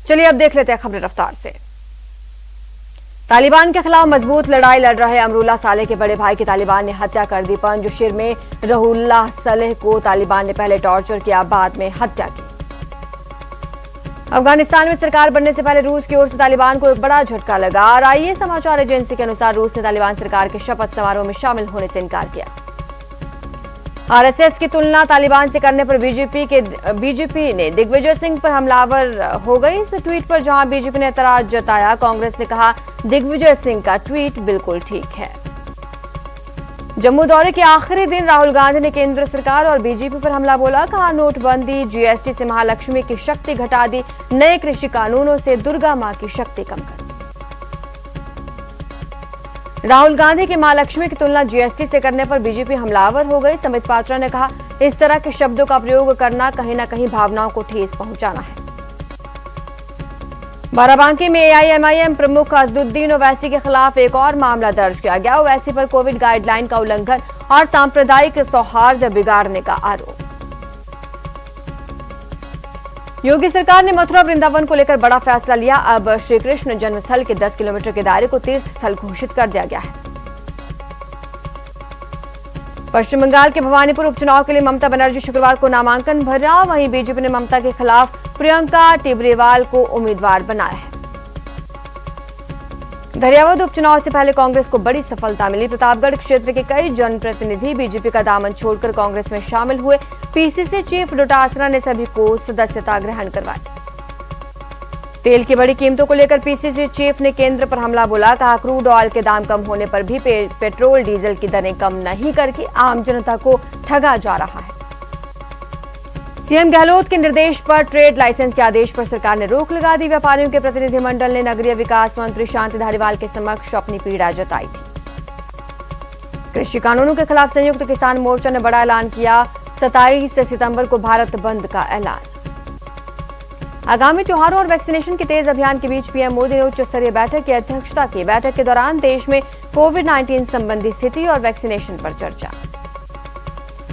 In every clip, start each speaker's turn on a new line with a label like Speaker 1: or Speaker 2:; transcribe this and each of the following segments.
Speaker 1: चलिए अब देख लेते हैं खबरें रफ्तार से। तालिबान के खिलाफ मजबूत लड़ाई लड़ रहे अमरुल्लाह सालेह के बड़े भाई की तालिबान ने हत्या कर दी। पंजशीर में रहुल्लाह सालेह को तालिबान ने पहले टॉर्चर किया, बाद में हत्या की। अफगानिस्तान में सरकार बनने से पहले रूस की ओर से तालिबान को एक बड़ा झटका लगा। RIA समाचार एजेंसी के अनुसार रूस ने तालिबान सरकार के शपथ समारोह में शामिल होने से इनकार किया। RSS की तुलना तालिबान से करने पर बीजेपी ने दिग्विजय सिंह पर हमलावर हो गई। इस ट्वीट पर जहां बीजेपी ने एतराज जताया, कांग्रेस ने कहा दिग्विजय सिंह का ट्वीट बिल्कुल ठीक है। जम्मू दौरे के आखिरी दिन राहुल गांधी ने केंद्र सरकार और बीजेपी पर हमला बोला। कहा नोटबंदी, GST से महालक्ष्मी की शक्ति घटा दी, नए कृषि कानूनों से दुर्गा मां की शक्ति कम कर दी। राहुल गांधी की महालक्ष्मी की तुलना GST से करने पर बीजेपी हमलावर हो गई। संबित पात्रा ने कहा इस तरह के शब्दों का प्रयोग करना कहीं न कहीं भावनाओं को ठेस पहुंचाना है। बाराबांकी में AIMIM प्रमुख असदुद्दीन ओवैसी के खिलाफ एक और मामला दर्ज किया गया। ओवैसी पर कोविड गाइडलाइन का उल्लंघन और सांप्रदायिक सौहार्द बिगाड़ने का आरोप। योगी सरकार ने मथुरा वृंदावन को लेकर बड़ा फैसला लिया। अब श्री कृष्ण जन्मस्थल के 10 किलोमीटर के दायरे को तीर्थ स्थल घोषित कर दिया गया है। पश्चिम बंगाल के भवानीपुर उपचुनाव के लिए ममता बनर्जी शुक्रवार को नामांकन भरा। वहीं बीजेपी ने ममता के खिलाफ प्रियंका टिब्रेवाल को उम्मीदवार बनाया है। धरियावद उपचुनाव से पहले कांग्रेस को बड़ी सफलता मिली। प्रतापगढ़ क्षेत्र के कई जनप्रतिनिधि बीजेपी का दामन छोड़कर कांग्रेस में शामिल हुए। PCC चीफ डोटासरा ने सभी को सदस्यता ग्रहण करवाई। तेल की बड़ी कीमतों को लेकर PCC चीफ ने केंद्र पर हमला बोला। कहा क्रूड ऑयल के दाम कम होने पर भी पेट्रोल डीजल की दरें कम नहीं करके आम जनता को ठगा जा रहा है। CM गहलोत के निर्देश पर ट्रेड लाइसेंस के आदेश पर सरकार ने रोक लगा दी। व्यापारियों के प्रतिनिधिमंडल ने नगरीय विकास मंत्री शांति धारीवाल के समक्ष अपनी पीड़ा जताई थी। कृषि कानूनों के खिलाफ संयुक्त किसान मोर्चा ने बड़ा ऐलान किया। 27 सितंबर को भारत बंद का ऐलान। आगामी त्योहारों और वैक्सीनेशन के तेज अभियान के बीच पीएम मोदी ने उच्च स्तरीय बैठक की अध्यक्षता की। बैठक के दौरान देश में कोविड-19 संबंधी स्थिति और वैक्सीनेशन पर चर्चा।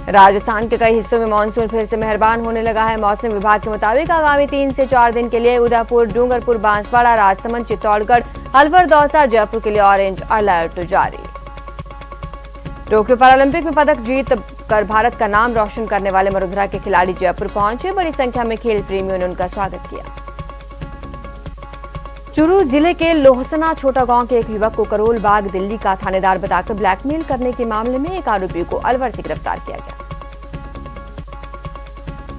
Speaker 1: राजस्थान के कई हिस्सों में मानसून फिर से मेहरबान होने लगा है। मौसम विभाग के मुताबिक आगामी 3 से 4 दिन के लिए उदयपुर, डूंगरपुर, बांसवाड़ा, राजसमंद, चित्तौड़गढ़, अलवर, दौसा, जयपुर के लिए ऑरेंज अलर्ट जारी। टोक्यो पैरालंपिक में पदक जीत कर भारत का नाम रोशन करने वाले वडोदरा के खिलाड़ी जयपुर पहुंचे। बड़ी संख्या में खेल प्रेमियों ने उनका स्वागत किया। चूरू जिले के लोहसना छोटा गांव के एक युवक को करोल बाग दिल्ली का थानेदार बताकर ब्लैकमेल करने के मामले में एक आरोपी को अलवर से गिरफ्तार किया गया।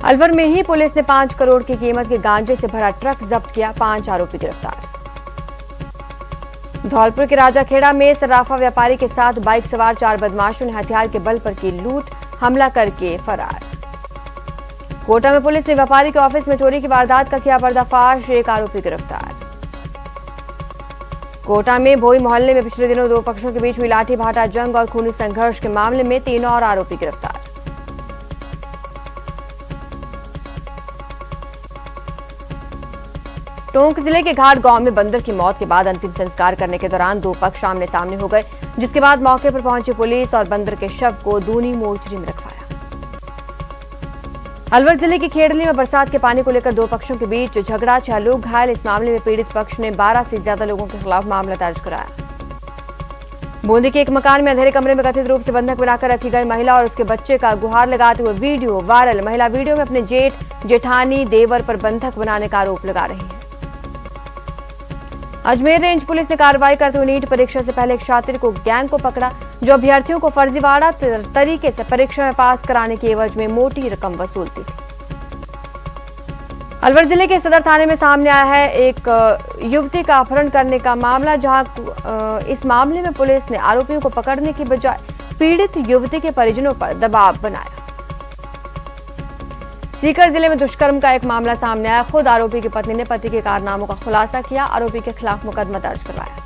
Speaker 1: अलवर में ही पुलिस ने 5 करोड़ की कीमत के गांजे से भरा ट्रक जब्त किया। 5 आरोपी गिरफ्तार। धौलपुर के राजाखेड़ा में सराफा व्यापारी के साथ बाइक सवार 4 बदमाशों ने हथियार के बल पर की लूट, हमला करके फरार। कोटा में पुलिस ने व्यापारी के ऑफिस में चोरी की वारदात का किया पर्दाफाश। 1 आरोपी गिरफ्तार। कोटा में भोई मोहल्ले में पिछले दिनों 2 पक्षों के बीच हुई लाठी भाटा जंग और खूनी संघर्ष के मामले में 3 और आरोपी गिरफ्तार। टोंक जिले के घाट गांव में बंदर की मौत के बाद अंतिम संस्कार करने के दौरान 2 पक्ष आमने सामने हो गए, जिसके बाद मौके पर पहुंची पुलिस और बंदर के शव को दूनी मोर्चरी में रखवाया। अलवर जिले के खेड़ली में बरसात के पानी को लेकर 2 पक्षों के बीच झगड़ा, 6 लोग घायल। इस मामले में पीड़ित पक्ष ने 12 से ज्यादा लोगों के खिलाफ मामला दर्ज कराया। बूंदी के एक मकान में अंधेरे कमरे में कथित रूप से बंधक बनाकर रखी गई महिला और उसके बच्चे का गुहार लगाते हुए वीडियो वायरल। महिला वीडियो में अपने जेठ, जेठानी, देवर पर बंधक बनाने का आरोप लगा रही है। अजमेर रेंज पुलिस ने कार्रवाई करते हुए नीट परीक्षा से पहले एक छात्र को गैंग को पकड़ा, जो अभ्यर्थियों को फर्जीवाड़ा तरीके से परीक्षा में पास कराने की एवज में मोटी रकम वसूलती थी। अलवर जिले के सदर थाने में सामने आया है एक युवती का अपहरण करने का मामला, जहां इस मामले में पुलिस ने आरोपियों को पकड़ने की बजाय पीड़ित युवती के परिजनों पर दबाव बनाया। सीकर जिले में दुष्कर्म का एक मामला सामने आया। खुद आरोपी की पत्नी ने पति के कारनामों का खुलासा किया। आरोपी के खिलाफ मुकदमा दर्ज करवाया।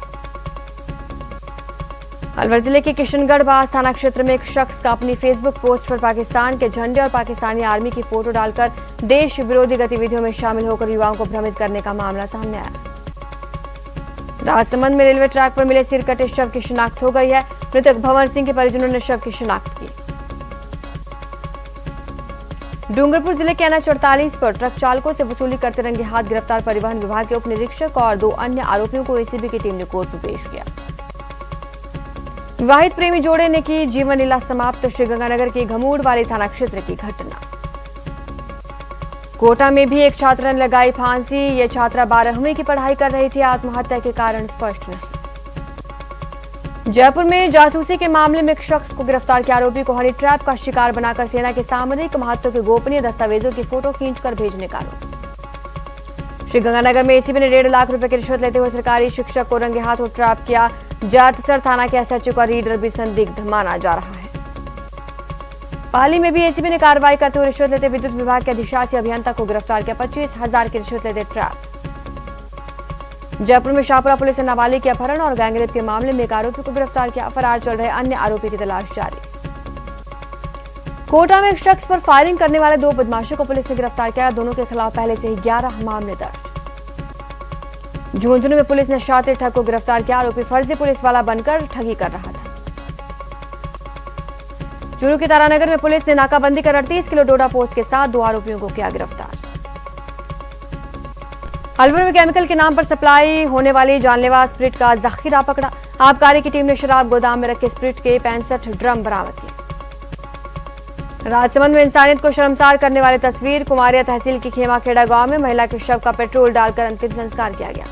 Speaker 1: अलवर जिले के किशनगढ़ बास थाना क्षेत्र में एक शख्स का अपनी फेसबुक पोस्ट पर पाकिस्तान के झंडे और पाकिस्तानी आर्मी की फोटो डालकर देश विरोधी गतिविधियों में शामिल होकर युवाओं को भ्रमित करने का मामला सामने आया। राजसमंद में रेलवे ट्रैक पर मिले सिरकटे शव की शिनाख्त हो गई है। मृतक भंवर सिंह के परिजनों ने शव की शिनाख्त की। डूंगरपुर जिले के NH 48 पर ट्रक चालकों से वसूली करते रंगे हाथ गिरफ्तार परिवहन विभाग के उप निरीक्षक और 2 अन्य आरोपियों को एसीबी की टीम ने कोर्ट में पेश किया। विवाहित प्रेमी जोड़े ने की जीवन लीला समाप्त। श्रीगंगानगर के घमूड़ वाली थाना क्षेत्र की घटना। कोटा में भी एक छात्रा ने लगाई फांसी। ये छात्रा 12वीं की पढ़ाई कर रही थी। आत्महत्या के कारण स्पष्ट नहीं। जयपुर में जासूसी के मामले में एक शख्स को गिरफ्तार किया। आरोपी को हनी ट्रैप का शिकार बनाकर सेना के सामरिक महत्व के गोपनीय दस्तावेजों की फोटो खींचकर भेजने का आरोप। श्रीगंगानगर में एसीबी ने 1.5 लाख रुपए की रिश्वत लेते हुए सरकारी शिक्षक को रंगे हाथों ट्रैप किया। जातसर थाना के SHO का रीडर भी संदिग्ध माना जा रहा है। पाली में भी एसीबी ने कार्रवाई करते हुए रिश्वत लेते विद्युत विभाग के अधिशासी अभियंता को गिरफ्तार किया। 25,000 की रिश्वत लेते ट्रैप। जयपुर में शाहपुरा पुलिस ने नाबालिग के अपहरण और गैंगरेप के मामले में एक आरोपी को गिरफ्तार किया। फरार चल रहे अन्य आरोपी की तलाश जारी। कोटा में एक शख्स पर फायरिंग करने वाले 2 बदमाशों को पुलिस ने गिरफ्तार किया। दोनों के खिलाफ पहले से ही 11 मामले दर्ज। झुंझुनू में पुलिस ने शातिर ठग को गिरफ्तार किया। आरोपी फर्जी पुलिस वाला बनकर ठगी कर रहा था। चूरू के तारानगर में पुलिस ने नाकाबंदी कर 38 किलो डोडा पोस्ट के साथ 2 आरोपियों को किया गिरफ्तार। अलवर में केमिकल के नाम पर सप्लाई होने वाली जानलेवा स्प्रिट का जखीरा पकड़ा। आबकारी की टीम ने शराब गोदाम में रखे स्प्रिट के 65 ड्रम बरामद किए। राजसमंद में इंसानियत को शर्मसार करने वाली तस्वीर। कुमारिया तहसील की खेमाखेड़ा गांव में महिला के शव का पेट्रोल डालकर अंतिम संस्कार किया गया।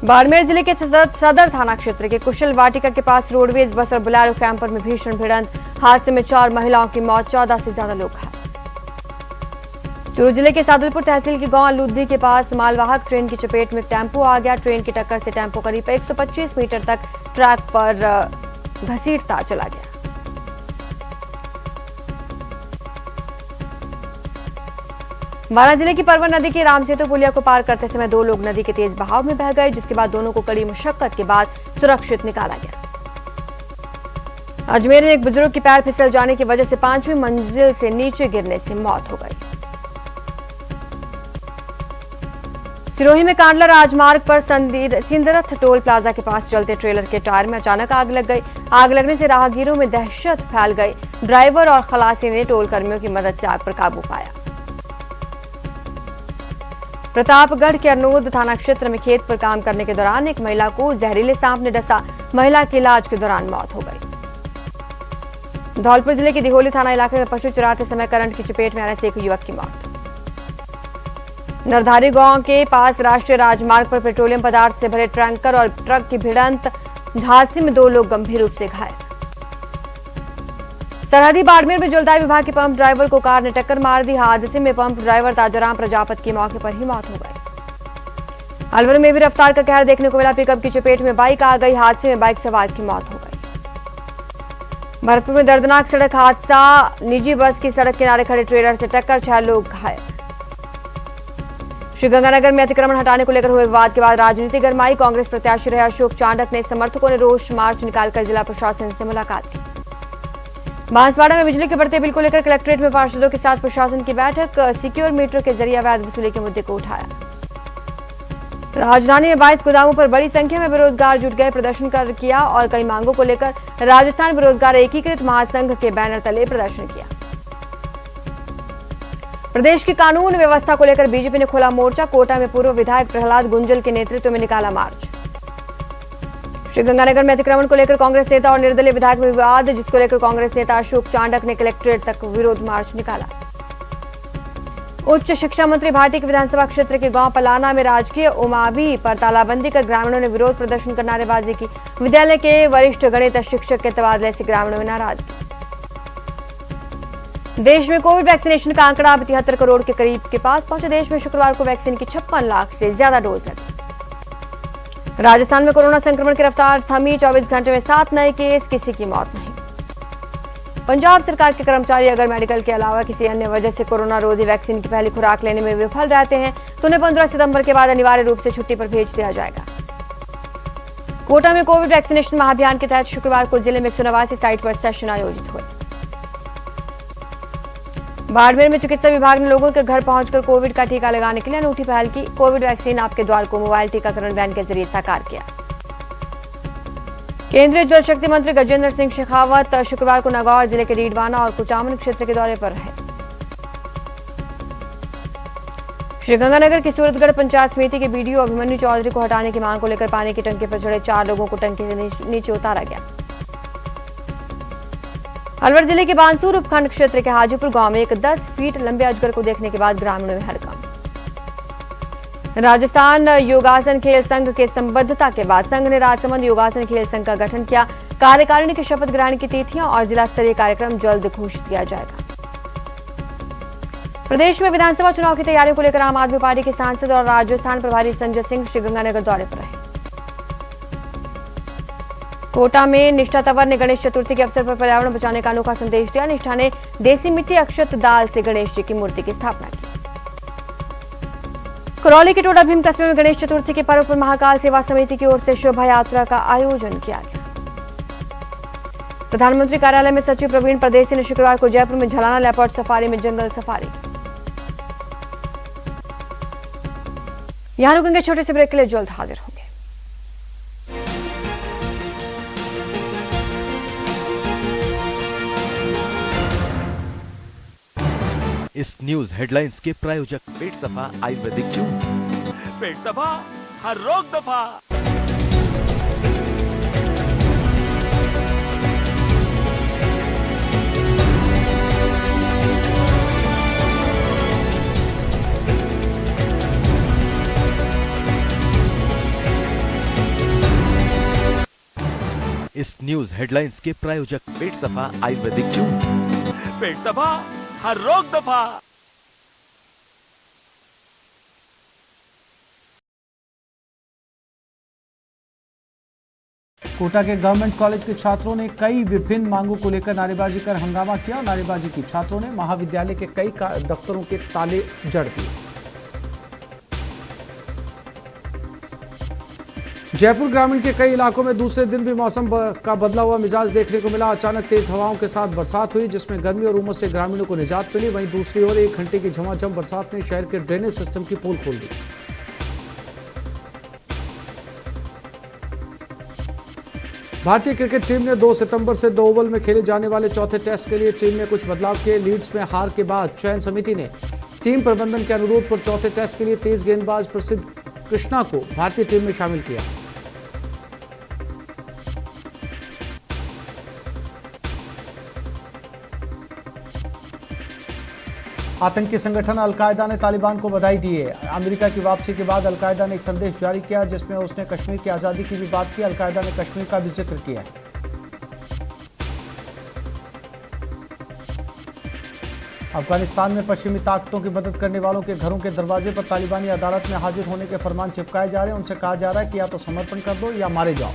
Speaker 1: बाड़मेर जिले के सदर थाना क्षेत्र के कुशल वाटिका के पास रोडवेज बस और बोलेरो कैंपर में भीषण भिड़ंत। हादसे में 4 महिलाओं की मौत, 14 से ज्यादा लोग घायल। चूरू जिले के सादुलपुर तहसील के गांव लुद्दी के पास मालवाहक ट्रेन की चपेट में टेम्पो आ गया। ट्रेन की टक्कर से टेम्पो करीब 125 मीटर तक ट्रैक पर घसीटता चला गया। बारां जिले की परवन नदी की रामसेतु पुलिया को पार करते समय 2 लोग नदी के तेज बहाव में बह गए, जिसके बाद दोनों को कड़ी मुशक्कत के बाद सुरक्षित निकाला गया। अजमेर में एक बुजुर्ग की पैर फिसल जाने की वजह से 5वीं मंजिल से नीचे गिरने से मौत हो गई। सिरोही में कांडला राजमार्ग पर सिंदरथ टोल प्लाजा के पास चलते ट्रेलर के टायर में अचानक आग लग गई। आग लगने से राहगीरों में दहशत फैल गई। ड्राइवर और खलासी ने टोल कर्मियों की मदद से आग पर काबू पाया। प्रतापगढ़ के अरनोद थाना क्षेत्र में खेत पर काम करने के दौरान एक महिला को जहरीले सांप ने डसा। महिला की इलाज के दौरान मौत हो गई। धौलपुर जिले के दिहोली थाना इलाके में पशु चराते समय करंट की चपेट में आने से एक युवक की मौत। नरधारी गांव के पास राष्ट्रीय राजमार्ग पर पेट्रोलियम पदार्थ से भरे टैंकर और ट्रक की भिड़ंत। हादसे में 2 लोग गंभीर रूप से घायल। सरहदी बाड़मेर में जलदाय विभाग के पंप ड्राइवर को कार ने टक्कर मार दी। हादसे में पंप ड्राइवर ताजाराम प्रजापत की मौके पर ही मौत हो गई। अलवर में भी रफ्तार का कहर देखने को मिला। पिकअप की चपेट में बाइक आ गई। हादसे में बाइक सवार की मौत हो गई। भरतपुर में दर्दनाक सड़क हादसा। निजी बस की सड़क किनारे खड़े ट्रेलर से टक्कर, 6 लोग घायल। श्रीगंगानगर में अतिक्रमण हटाने को लेकर हुए विवाद के बाद राजनीति गरमाई। कांग्रेस प्रत्याशी रहे अशोक चांडक ने समर्थकों ने रोष मार्च निकालकर जिला प्रशासन से मुलाकात की। बांसवाड़ा में बिजली के बढ़ते बिल को लेकर कलेक्ट्रेट में पार्षदों के साथ प्रशासन की बैठक। सिक्योर मीटर के जरिए अवैध वसूली के मुद्दे को उठाया। राजधानी में 22 गोदामों पर बड़ी संख्या में बेरोजगार जुट गए। प्रदर्शन किया और कई मांगों को लेकर राजस्थान बेरोजगार एकीकृत महासंघ के बैनर तले प्रदर्शन किया। प्रदेश की कानून व्यवस्था को लेकर बीजेपी ने खोला मोर्चा। कोटा में पूर्व विधायक प्रहलाद गुंजल के नेतृत्व में निकाला मार्च। श्रीगंगानगर में अतिक्रमण को लेकर कांग्रेस नेता और निर्दलीय विधायक में विवाद, जिसको लेकर कांग्रेस नेता अशोक चांडक ने कलेक्ट्रेट तक विरोध मार्च निकाला। उच्च शिक्षा मंत्री भाटी के विधानसभा क्षेत्र के गांव पलाना में राजकीय उमावी पर तालाबंदी कर ग्रामीणों ने विरोध प्रदर्शन कर नारेबाजी की। विद्यालय के वरिष्ठ गणित शिक्षक के तबादले से ग्रामीणों में नाराजगी। देश में कोविड वैक्सीनेशन का आंकड़ा 72 करोड़ के करीब के पास पहुंचा। देश में शुक्रवार को वैक्सीन की 56 लाख से ज्यादा डोज लगी। राजस्थान में कोरोना संक्रमण की रफ्तार थमी। 24 घंटे में 7 नए केस, किसी की मौत नहीं। पंजाब सरकार के कर्मचारी अगर मेडिकल के अलावा किसी अन्य वजह से कोरोना रोधी वैक्सीन की पहली खुराक लेने में विफल रहते हैं तो उन्हें 15 सितंबर के बाद अनिवार्य रूप से छुट्टी पर भेज दिया जाएगा। कोटा में कोविड वैक्सीनेशन महाअभियान के तहत शुक्रवार को जिले में 189 साइट पर सेशन आयोजित हुए। बाड़मेर में चिकित्सा विभाग ने लोगों के घर पहुंचकर कोविड का टीका लगाने के लिए अनूठी पहल की। कोविड वैक्सीन आपके द्वार को मोबाइल टीकाकरण वैन के जरिए साकार किया। केंद्रीय जल शक्ति मंत्री गजेंद्र सिंह शेखावत शुक्रवार को नागौर जिले के रीडवाना और कुचामन क्षेत्र के दौरे पर रहे। श्रीगंगानगर की सूरतगढ़ पंचायत समिति के बीडीओ अभिमन्यु चौधरी को हटाने की मांग को लेकर पानी की टंकी पर चढ़े 4 लोगों को टंकी से नीचे उतारा गया। अलवर जिले के बानसूर उपखंड क्षेत्र के हाजीपुर गांव में एक 10 फीट लंबे अजगर को देखने के बाद ग्रामीणों में हड़कंप। राजस्थान योगासन खेल संघ के संबद्धता के बाद संघ ने राजसमंद योगासन खेल संघ का गठन किया। कार्यकारिणी की शपथ ग्रहण की तिथियां और जिला स्तरीय कार्यक्रम जल्द घोषित किया जाएगा। प्रदेश में विधानसभा चुनाव की तैयारियों को लेकर आम आदमी पार्टी के सांसद और राजस्थान प्रभारी संजय सिंह श्रीगंगानगर दौरे पर रहे। कोटा में निष्ठा तंवर ने गणेश चतुर्थी के अवसर पर पर्यावरण बचाने का अनोखा संदेश दिया। निष्ठा ने देसी मिट्टी अक्षत दाल से गणेश जी की मूर्ति की स्थापना की। करौली के टोडा भीम कस्बे में गणेश चतुर्थी के पर्व पर महाकाल सेवा समिति की ओर से शोभा यात्रा का आयोजन किया गया। प्रधानमंत्री कार्यालय में सचिव प्रवीण परदेसी ने शुक्रवार को जयपुर में झलाना लेपर्ड सफारी में जंगल सफारी की। यहां रुकेंगे छोटे से ब्रेक के लिए, जल्द हाजिर होंगे।
Speaker 2: इस न्यूज हेडलाइंस के प्रायोजक पेट सफा आयुर्वेदिक जूस,
Speaker 3: पेट सफा हर रोग दफा।
Speaker 2: इस न्यूज हेडलाइंस के प्रायोजक पेट सफा आयुर्वेदिक जूस,
Speaker 3: पेट सफा हर रोग दफा।
Speaker 4: कोटा के गवर्नमेंट कॉलेज के छात्रों ने कई विभिन्न मांगों को लेकर नारेबाजी कर हंगामा किया। नारेबाजी की छात्रों ने महाविद्यालय के कई दफ्तरों के ताले जड़ दिए। जयपुर ग्रामीण के कई इलाकों में दूसरे दिन भी मौसम का बदला हुआ मिजाज देखने को मिला। अचानक तेज हवाओं के साथ बरसात हुई, जिसमें गर्मी और उमस से ग्रामीणों को निजात मिली। वहीं दूसरी ओर 1 घंटे की झमाझम बरसात ने शहर के ड्रेनेज सिस्टम की पोल खोल दी। भारतीय क्रिकेट टीम ने 2 सितंबर से 2 ओवल में खेले जाने वाले चौथे टेस्ट के लिए टीम में कुछ बदलाव किए। लीड्स में हार के बाद चयन समिति ने टीम प्रबंधन के अनुरोध पर चौथे टेस्ट के लिए तेज गेंदबाज प्रसिद्ध कृष्णा को भारतीय टीम में शामिल किया। आतंकी संगठन अलकायदा ने तालिबान को बधाई दी है। अमेरिका की वापसी के बाद अलकायदा ने एक संदेश जारी किया, जिसमें उसने कश्मीर की आज़ादी की भी बात की। अलकायदा ने कश्मीर का भी जिक्र किया। अफगानिस्तान में पश्चिमी ताकतों की मदद करने वालों के घरों के दरवाजे पर तालिबानी अदालत में हाजिर होने के फरमान चिपकाए जा रहे हैं। उनसे कहा जा रहा है कि या तो समर्पण कर दो या मारे जाओ।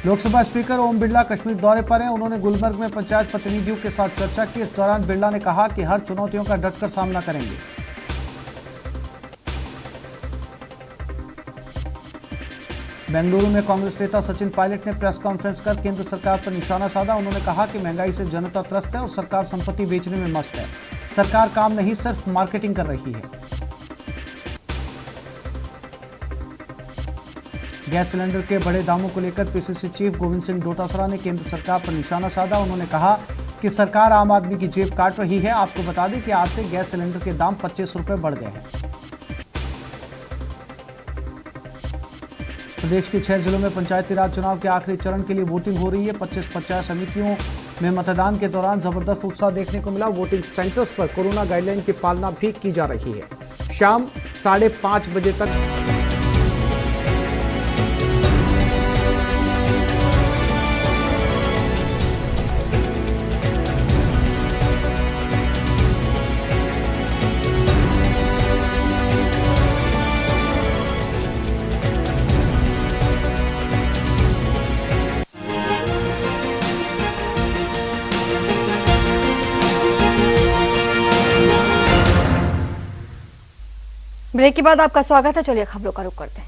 Speaker 4: लोकसभा स्पीकर ओम बिरला कश्मीर दौरे पर हैं। उन्होंने गुलमर्ग में पंचायत प्रतिनिधियों के साथ चर्चा की। इस दौरान बिरला ने कहा कि हर चुनौतियों का डटकर सामना करेंगे। बेंगलुरु में कांग्रेस नेता सचिन पायलट ने प्रेस कॉन्फ्रेंस कर केंद्र सरकार पर निशाना साधा। उन्होंने कहा कि महंगाई से जनता त्रस्त है और सरकार संपत्ति बेचने में मस्त है। सरकार काम नहीं, सिर्फ मार्केटिंग कर रही है। गैस सिलेंडर के बढ़े दामों को लेकर पीसीसी चीफ गोविंद सिंह डोटासरा ने केंद्र सरकार पर निशाना साधा। उन्होंने कहा कि सरकार आम आदमी की जेब काट रही है। आपको बता दें कि आज से गैस सिलेंडर के दाम 25 रुपए बढ़ गए हैं। प्रदेश के 6 जिलों में पंचायती राज चुनाव के आखिरी चरण के लिए वोटिंग हो रही है। 25 पंचायत समितियों में मतदान के दौरान जबरदस्त उत्साह देखने को मिला। वोटिंग सेंटर्स पर कोरोना गाइडलाइन की पालना भी की जा रही है। शाम 5:30 बजे तक
Speaker 1: ब्रेक के बाद आपका स्वागत है। चलिए खबरों का रुख करते हैं।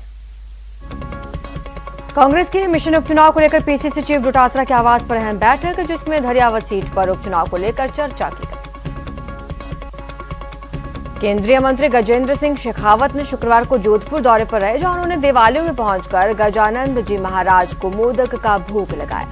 Speaker 1: कांग्रेस के मिशन उपचुनाव को लेकर पीसीसी चीफ डोटासरा के आवास पर अहम बैठक, जिसमें धरियावत सीट पर उपचुनाव को लेकर चर्चा की गई। केंद्रीय मंत्री गजेंद्र सिंह शेखावत ने शुक्रवार को जोधपुर दौरे पर रहे, जहां उन्होंने देवालयों में पहुंचकर गजानंद जी महाराज को मोदक का भोग लगाया।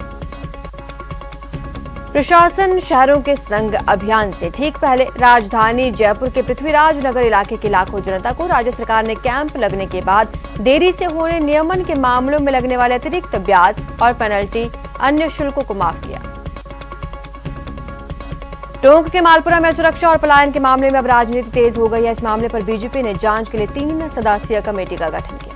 Speaker 1: प्रशासन शहरों के संग अभियान से ठीक पहले राजधानी जयपुर के पृथ्वीराज नगर इलाके की लाखों जनता को राज्य सरकार ने कैंप लगने के बाद देरी से होने नियमन के मामलों में लगने वाले अतिरिक्त ब्याज और पेनल्टी अन्य शुल्कों को माफ किया। टोंक के मालपुरा में सुरक्षा और पलायन के मामले में अब राजनीति तेज हो गई है। इस मामले पर बीजेपी ने जांच के लिए 3 सदस्यीय कमेटी का गठन किया।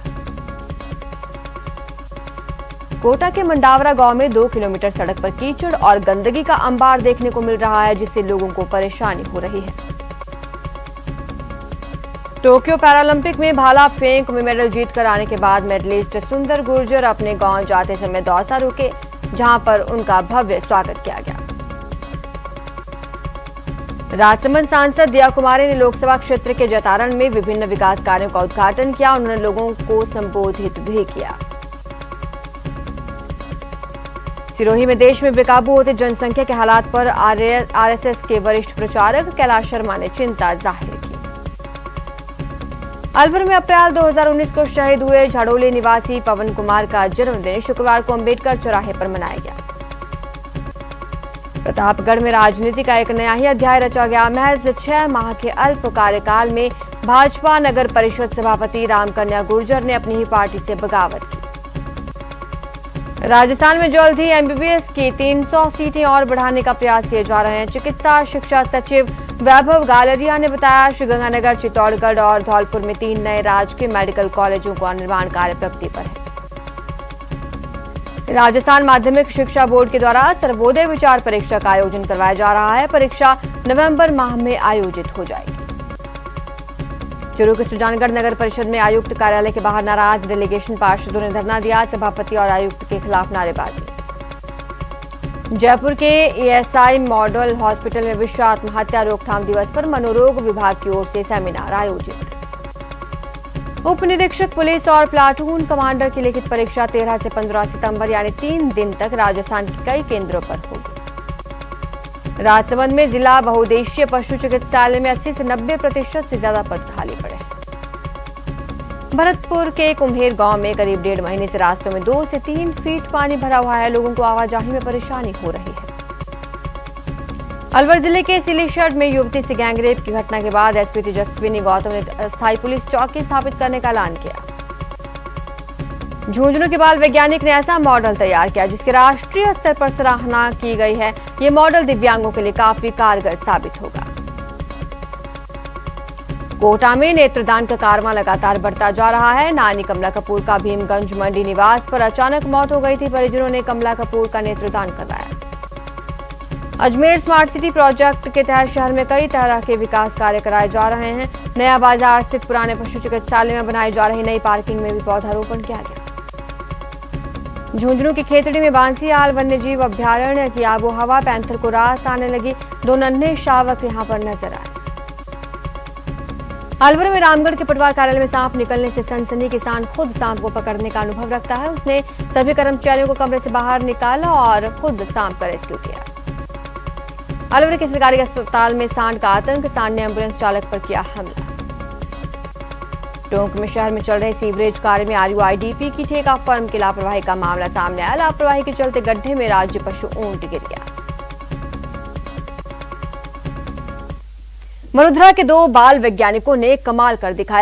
Speaker 1: कोटा के मंडावरा गांव में 2 किलोमीटर सड़क पर कीचड़ और गंदगी का अंबार देखने को मिल रहा है, जिससे लोगों को परेशानी हो रही है। टोक्यो पैरालंपिक में भाला फेंक में मेडल जीतकर आने के बाद मेडलिस्ट सुंदर गुर्जर अपने गांव जाते समय दौसा रुके, जहां पर उनका भव्य स्वागत किया गया। राजसमंद सांसद दिया कुमारी ने लोकसभा क्षेत्र के जतारण में विभिन्न विकास कार्यों का उद्घाटन किया। उन्होंने लोगों को संबोधित भी किया। सिरोही में देश में बेकाबू होते जनसंख्या के हालात पर आरएसएस के वरिष्ठ प्रचारक कैलाश शर्मा ने चिंता जाहिर की। अलवर में अप्रैल 2019 को शहीद हुए झाड़ोली निवासी पवन कुमार का जन्मदिन शुक्रवार को अंबेडकर चौराहे पर मनाया गया। प्रतापगढ़ में राजनीति का एक नया ही अध्याय रचा गया। महज 6 माह के अल्प कार्यकाल में भाजपा नगर परिषद सभापति रामकन्या गुर्जर ने अपनी ही पार्टी से बगावत की। राजस्थान में जल्द ही एमबीबीएस की 300 सीटें और बढ़ाने का प्रयास किए जा रहे हैं। चिकित्सा शिक्षा सचिव वैभव गालरिया ने बताया, श्रीगंगानगर, चित्तौड़गढ़ और धौलपुर में 3 नए राजकीय मेडिकल कॉलेजों का निर्माण कार्य प्रगति पर है। राजस्थान माध्यमिक शिक्षा बोर्ड के द्वारा सर्वोदय विचार परीक्षा का आयोजन करवाया जा रहा है। परीक्षा नवंबर माह में आयोजित हो जाएगी। चूरू के सुजानगढ़ नगर परिषद में आयुक्त कार्यालय के बाहर नाराज डेलीगेशन पार्षदों ने धरना दिया। सभापति और आयुक्त के खिलाफ नारेबाजी। जयपुर के ईएसआई मॉडल हॉस्पिटल में विश्व आत्महत्या रोकथाम दिवस पर मनोरोग विभाग की ओर से सेमिनार आयोजित। उप निरीक्षक पुलिस और प्लाटून कमांडर की लिखित परीक्षा 13 से 15 सितंबर यानी 3 दिन तक राजस्थान के कई केंद्रों पर होगी। राजसमंद में जिला बहुउद्देशीय पशु चिकित्सालय में 80 से 90% से ज्यादा पद खाली पड़े। भरतपुर के कुम्हेर गांव में करीब 1.5 महीने से रास्तों में 2 से 3 फीट पानी भरा हुआ है। लोगों को आवाजाही में परेशानी हो रही है। अलवर जिले के सिलीशड में युवती से गैंगरेप की घटना के बाद एसपी तेजस्विनी गौतम ने अस्थायी पुलिस चौकी स्थापित करने का ऐलान किया। झुंझुनू के बाल वैज्ञानिक ने ऐसा मॉडल तैयार किया जिसकी राष्ट्रीय स्तर पर सराहना की गई है। ये मॉडल दिव्यांगों के लिए काफी कारगर साबित होगा। कोटा में नेत्रदान का कारवां लगातार बढ़ता जा रहा है। नानी कमला कपूर का भीमगंज मंडी निवास पर अचानक मौत हो गई थी। परिजनों ने कमला कपूर का नेत्रदान करवाया। अजमेर स्मार्ट सिटी प्रोजेक्ट के तहत शहर में कई तरह के विकास कार्य कराए जा रहे हैं। नया बाजार स्थित पुराने पशु चिकित्सालय में बनाई जा रही नई पार्किंग में भी पौधारोपण किया गया। झुंझुनू की खेतड़ी में बांसीआल वन्यजीव अभ्यारण्य की आबोहवा पैंथर को रास आने लगी। 2 नन्हे शावक यहां पर नजर आए। अलवर में रामगढ़ के पटवार कार्यालय में सांप निकलने से सनसनी। किसान खुद सांप को पकड़ने का अनुभव रखता है। उसने सभी कर्मचारियों को कमरे से बाहर निकाला और खुद सांप का रेस्क्यू किया। अलवर के सरकारी अस्पताल में सांड का आतंक। सांड ने एम्बुलेंस चालक पर किया हमला। टोंक में शहर में चल रहे सीवरेज कार्य में आरयूआईडीपी की ठेका फर्म की लापरवाही का मामला सामने आया। लापरवाही के चलते गड्ढे में राज्य पशु ऊंट गिर गया। वडोदरा के 2 बाल वैज्ञानिकों ने कमाल कर दिखाया।